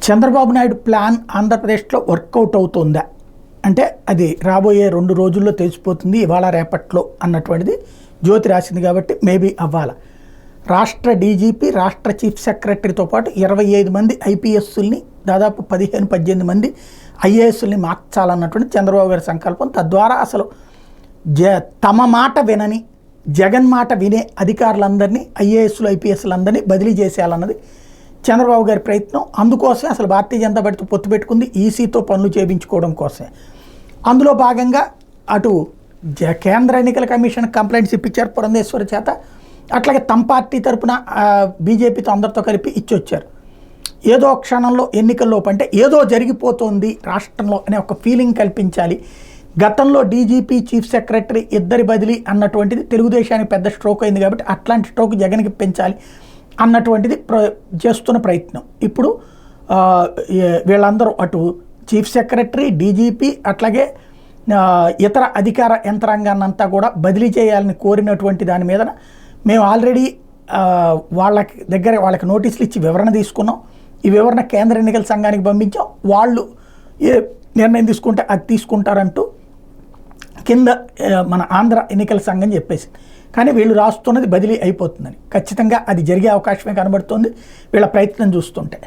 Chandrababu Naidu plan ఆంధ్రప్రదేశ్లో work out అవుతుందా అంటే అది రాబోయే 2 రోజుల్లో తెలిసిపోతుంది, ఇవాళ రేపట్లో అన్నటువంటిది జ్యోతి రాసింది కాబట్టి మేబీ అవ్వాలి. రాష్ట్ర డీజీపీ, రాష్ట్ర చీఫ్ సెక్రటరీతో పాటు 25 మంది ఐపీఎస్ని, దాదాపు 15-18 మంది ఐఏఎస్ని మార్చాలన్నటువంటి చంద్రబాబు గారి సంకల్పం. తద్వారా అసలు తమ మాట వినని, జగన్ మాట వినే అధికారులందరినీ, ఐఏఎస్లు ఐపీఎస్లందరినీ బదిలీ చేసేయాలన్నది చంద్రబాబు గారి ప్రయత్నం. అందుకోసమే అసలు భారతీయ జనతా పార్టీతో పొత్తు పెట్టుకుంది, ఈసీతో పనులు చేయించుకోవడం కోసమే. అందులో భాగంగా అటు కేంద్ర ఎన్నికల కమిషన్ కంప్లైంట్స్ ఇప్పించారు పురంధేశ్వరి చేత, అట్లాగే తమ పార్టీ తరఫున బీజేపీతో అందరితో కలిపి ఇచ్చొచ్చారు. ఏదో క్షణంలో ఎన్నికల్లోపు అంటే ఏదో జరిగిపోతుంది రాష్ట్రంలో అనే ఒక ఫీలింగ్ కల్పించాలి. గతంలో డీజీపీ, చీఫ్ సెక్రటరీ ఇద్దరి బదిలీ అన్నటువంటిది తెలుగుదేశానికి పెద్ద స్ట్రోక్ అయింది కాబట్టి అట్లాంటి స్ట్రోక్ జగన్కి పెంచాలి అన్నటువంటిది చేస్తున్న ప్రయత్నం. ఇప్పుడు వీళ్ళందరూ అటు చీఫ్ సెక్రటరీ, డీజీపీ, అట్లాగే ఇతర అధికార యంత్రాంగాన్ని అంతా కూడా బదిలీ చేయాలని కోరినటువంటి దాని మీద మేము ఆల్రెడీ వాళ్ళకి నోటీసులు ఇచ్చి వివరణ తీసుకున్నాం. ఈ వివరణ కేంద్ర ఎన్నికల సంఘానికి పంపించాం. వాళ్ళు ఏ నిర్ణయం తీసుకుంటే అది తీసుకుంటారంటూ కింద మన ఆంధ్ర ఎన్నికల సంఘం చెప్పేసి, కానీ వీళ్ళు రాస్తున్నది బదిలీ అయిపోతుందని. ఖచ్చితంగా అది జరిగే అవకాశమే కనబడుతుంది వీళ్ళ ప్రయత్నం చూస్తుంటే.